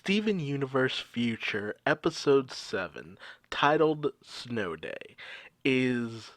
Steven Universe Future, Episode 7, titled Snow Day, is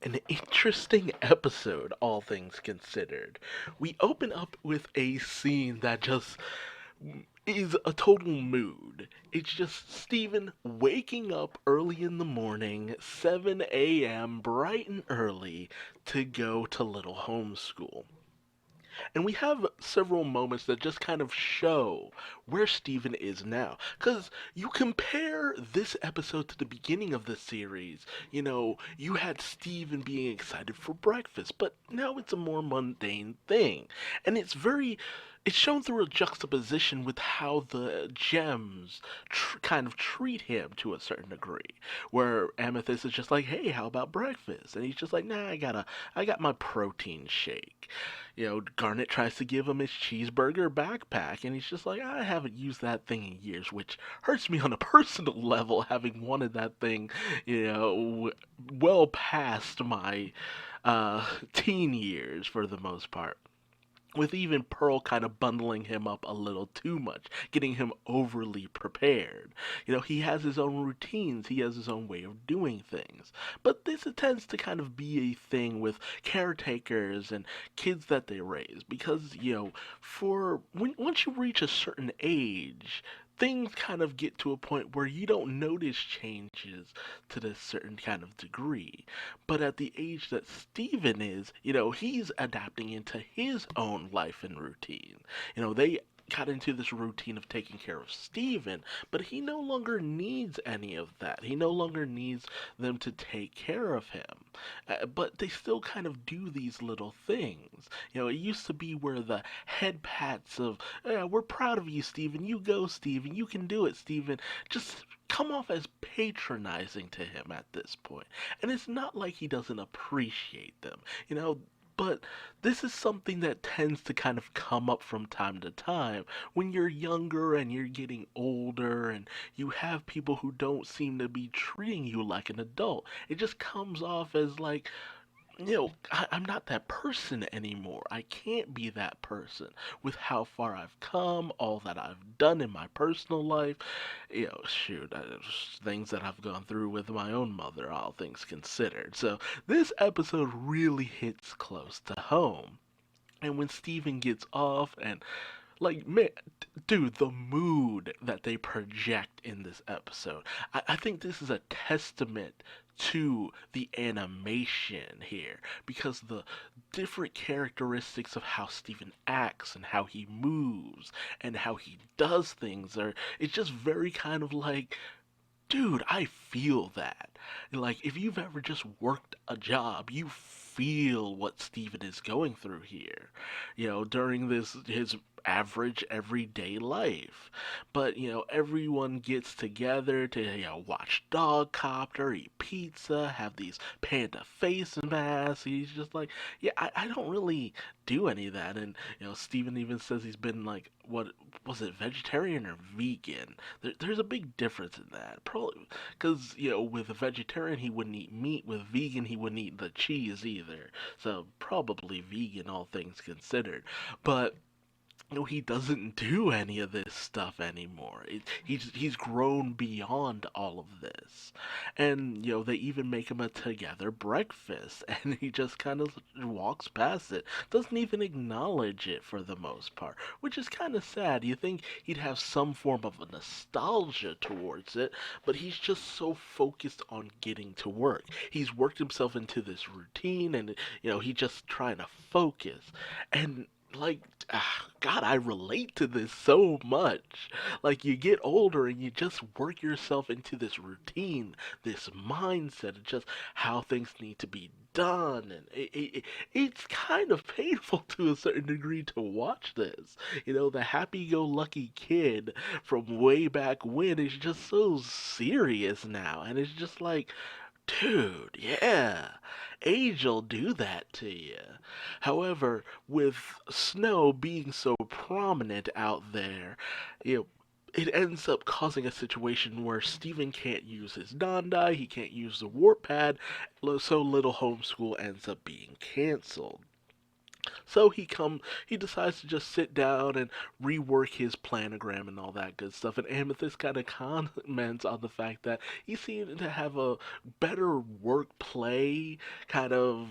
an interesting episode, all things considered. We open up with a scene that just is a total mood. It's just Steven waking up early in the morning, 7 a.m., bright and early, to go to Little Homeschool. And we have several moments that just kind of show where Steven is now. Because you compare this episode to the beginning of the series, you had Steven being excited for breakfast, but now it's a more mundane thing. And it's shown through a juxtaposition with how the gems kind of treat him to a certain degree. Where Amethyst is just like, hey, how about breakfast? And he's just like, nah, I got my protein shake. Garnet tries to give him his cheeseburger backpack, and he's just like, I haven't used that thing in years, which hurts me on a personal level, having wanted that thing, well past my teen years for the most part, with even Pearl kind of bundling him up a little too much, getting him overly prepared. He has his own routines, he has his own way of doing things. But this tends to kind of be a thing with caretakers and kids that they raise because, once you reach a certain age, things kind of get to a point where you don't notice changes to this certain kind of degree. But at the age that Steven is, he's adapting into his own life and routine. They got into this routine of taking care of Steven, but he no longer needs any of that. He no longer needs them to take care of him. But they still kind of do these little things. It used to be where the head pats of, we're proud of you, Steven. You go, Steven. You can do it, Steven. Just come off as patronizing to him at this point. And it's not like he doesn't appreciate them. But this is something that tends to kind of come up from time to time when you're younger and you're getting older and you have people who don't seem to be treating you like an adult. It just comes off as like, I'm not that person anymore. I can't be that person with how far I've come, all that I've done in my personal life. Shoot, things that I've gone through with my own mother, all things considered. So this episode really hits close to home. And when Steven gets off and like, man, dude, the mood that they project in this episode. I think this is a testament to the animation here because the different characteristics of how Steven acts and how he moves and how he does things are it's just very kind of like, dude, I feel that. Like, if you've ever just worked a job, you feel what Steven is going through here, during his average everyday life. But, everyone gets together to, watch Dog Copter, eat pizza, have these panda face masks. He's just like, yeah, I don't really do any of that. And, Steven even says he's been like, what was it, vegetarian or vegan? There's a big difference in that. Probably because, with a vegetarian, he wouldn't eat meat. With vegan, he wouldn't eat the cheese either. So, probably vegan, all things considered. But he doesn't do any of this stuff anymore. He's grown beyond all of this, and they even make him a together breakfast, and he just kind of walks past it, doesn't even acknowledge it for the most part, which is kind of sad. You think he'd have some form of a nostalgia towards it, but he's just so focused on getting to work. He's worked himself into this routine, and he's just trying to focus, and like God, I relate to this so much. Like, you get older and you just work yourself into this routine, this mindset of just how things need to be done, and it's kind of painful to a certain degree to watch this. The happy-go-lucky kid from way back when is just so serious now, and it's just like, dude, yeah, age'll do that to you. However, with Snow being so prominent out there, you know, it ends up causing a situation where Steven can't use his Nandai, he can't use the warp pad, so Little Homeschool ends up being cancelled. So he decides to just sit down and rework his planogram and all that good stuff. And Amethyst kind of comments on the fact that he seemed to have a better work play kind of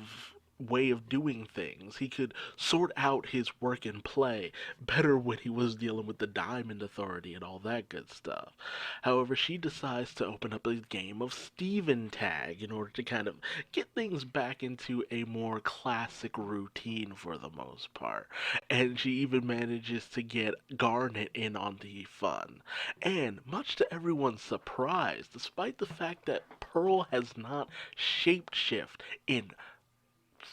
way of doing things. He could sort out his work and play better when he was dealing with the Diamond Authority and all that good stuff. However, she decides to open up a game of Steven Tag in order to kind of get things back into a more classic routine for the most part. And she even manages to get Garnet in on the fun. And much to everyone's surprise, despite the fact that Pearl has not shapeshift in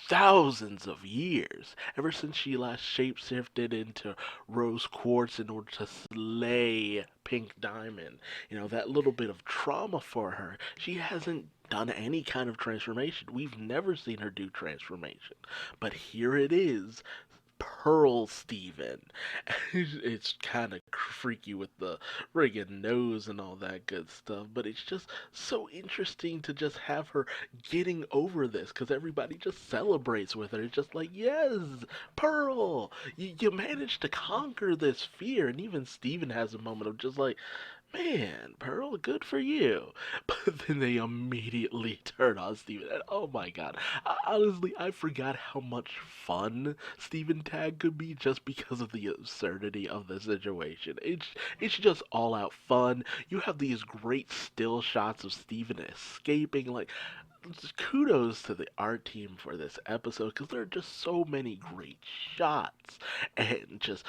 thousands of years, ever since she last shapeshifted into Rose Quartz in order to slay Pink Diamond. That little bit of trauma for her, she hasn't done any kind of transformation. We've never seen her do transformation. But here it is, Pearl Steven. It's kind of freaky with the friggin' nose and all that good stuff, but it's just so interesting to just have her getting over this because everybody just celebrates with her. It's just like, yes, Pearl, you managed to conquer this fear. And even Steven has a moment of just like, man, Pearl, good for you. But then they immediately turn on Steven. And oh my god. Honestly, I forgot how much fun Steven Tag could be just because of the absurdity of the situation. It's just all out fun. You have these great still shots of Steven escaping. Like, kudos to the art team for this episode because there are just so many great shots and just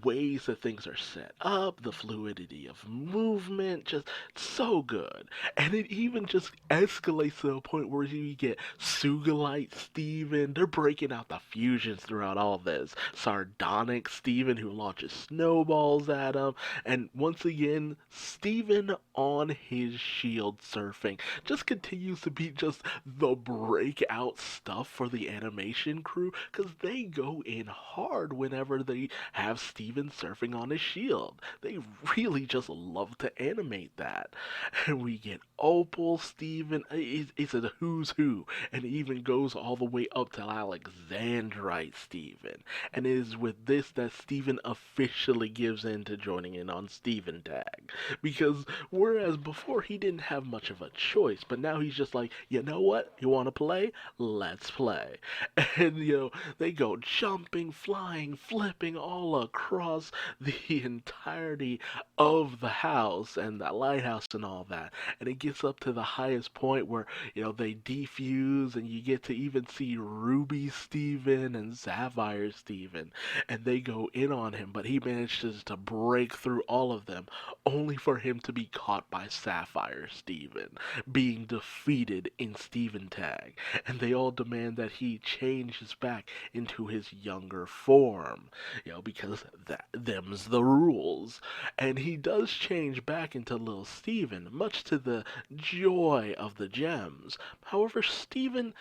ways that things are set up, the fluidity of movement, just so good. And it even just escalates to a point where you get Sugalite Steven, they're breaking out the fusions throughout all this. Sardonic Steven who launches snowballs at him, and once again, Steven on his shield surfing just continues to be just the breakout stuff for the animation crew because they go in hard whenever they have Steven surfing on his shield. They really just love to animate that. And we get Opal Steven. It's a who's who, and it even goes all the way up to Alexandrite Steven. And it is with this that Steven officially gives in to joining in on Steven Tag. Because whereas before he didn't have much of a choice, but now he's just like, you know what? You want to play? Let's play. And, they go jumping, flying, flipping all across the entirety of the house and the lighthouse and all that. And it gets up to the highest point where, they defuse and you get to even see Ruby Steven and Sapphire Steven. And they go in on him, but he manages to break through all of them only for him to be caught by Sapphire Steven, being defeated in Steven Tag, and they all demand that he changes back into his younger form, because them's the rules. And he does change back into little Steven, much to the joy of the gems. However, Steven,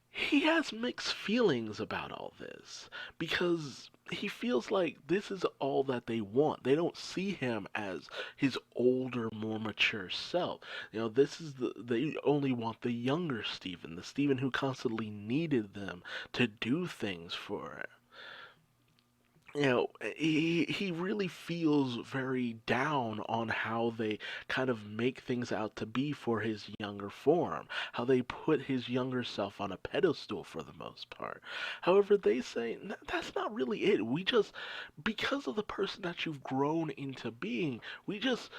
he has mixed feelings about all this because he feels like this is all that they want. They don't see him as his older, more mature self. This is they only want the younger Steven, the Steven who constantly needed them to do things for him. He really feels very down on how they kind of make things out to be for his younger form, how they put his younger self on a pedestal for the most part. However, they say that's not really it. We just, because of the person that you've grown into being, we don't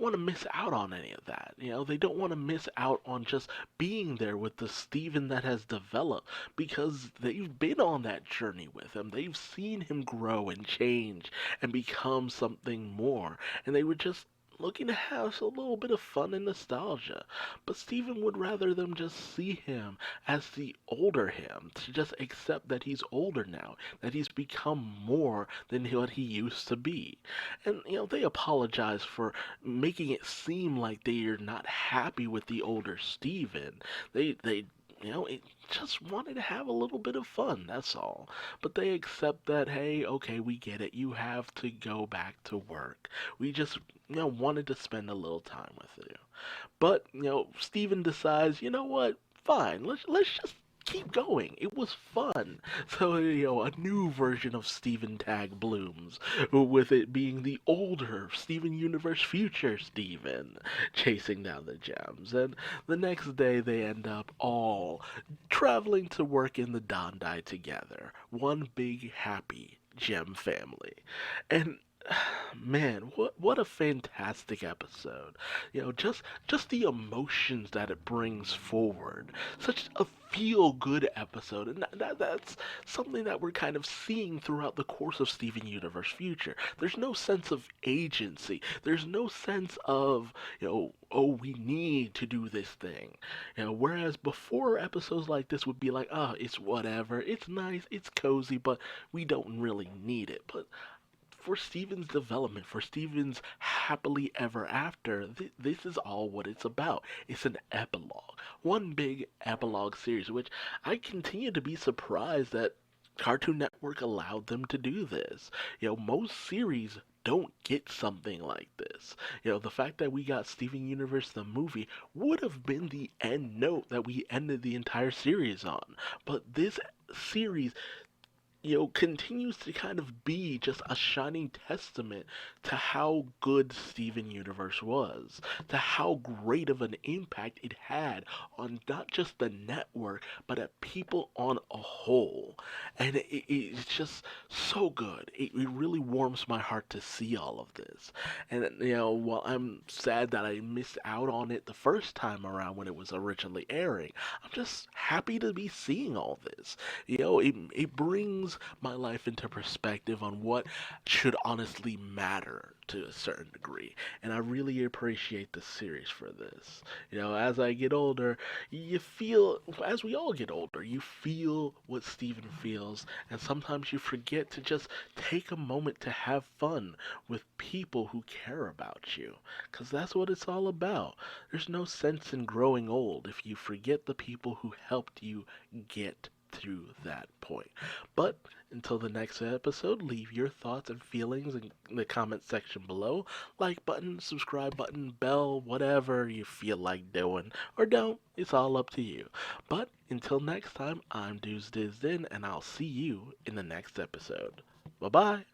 want to miss out on any of that. They don't want to miss out on just being there with the Steven that has developed because they've been on that journey with him. They've seen him grow and change and become something more. And they were just looking to have a little bit of fun and nostalgia. But Steven would rather them just see him as the older him, to just accept that he's older now, that he's become more than what he used to be. And, they apologize for making it seem like they're not happy with the older Steven. It just wanted to have a little bit of fun, that's all. But they accept that, hey, okay, we get it. You have to go back to work. We just, wanted to spend a little time with you. But, Steven decides, you know what? Fine, let's just keep going. It was fun. So, a new version of Steven Tag blooms, with it being the older Steven Universe future Steven chasing down the gems. And the next day they end up all traveling to work in the Dandai together. One big happy gem family. And man, what a fantastic episode. Just the emotions that it brings forward. Such a feel good episode, and that's something that we're kind of seeing throughout the course of Steven Universe Future. There's no sense of agency. There's no sense of, oh, we need to do this thing. Whereas before, episodes like this would be like, oh, it's whatever, it's nice, it's cozy, but we don't really need it. But for Steven's development, for Steven's happily ever after, this is all what it's about. It's an epilogue. One big epilogue series, which I continue to be surprised that Cartoon Network allowed them to do this. Most series don't get something like this. The fact that we got Steven Universe the movie would have been the end note that we ended the entire series on. But this series continues to kind of be just a shining testament to how good Steven Universe was, to how great of an impact it had on not just the network, but at people on a whole. And it's just so good. It really warms my heart to see all of this. And, while I'm sad that I missed out on it the first time around when it was originally airing, I'm just happy to be seeing all this. It brings my life into perspective on what should honestly matter to a certain degree. And I really appreciate the series for this. As I get older, you feel, as we all get older, you feel what Steven feels, and sometimes you forget to just take a moment to have fun with people who care about you. Because that's what it's all about. There's no sense in growing old if you forget the people who helped you get through that point. But until the next episode, leave your thoughts and feelings in the comment section below. Like button, subscribe button, bell, whatever you feel like doing. Or don't, it's all up to you. But until next time, I'm Duuz-Diz-Din, and I'll see you in the next episode. Bye bye.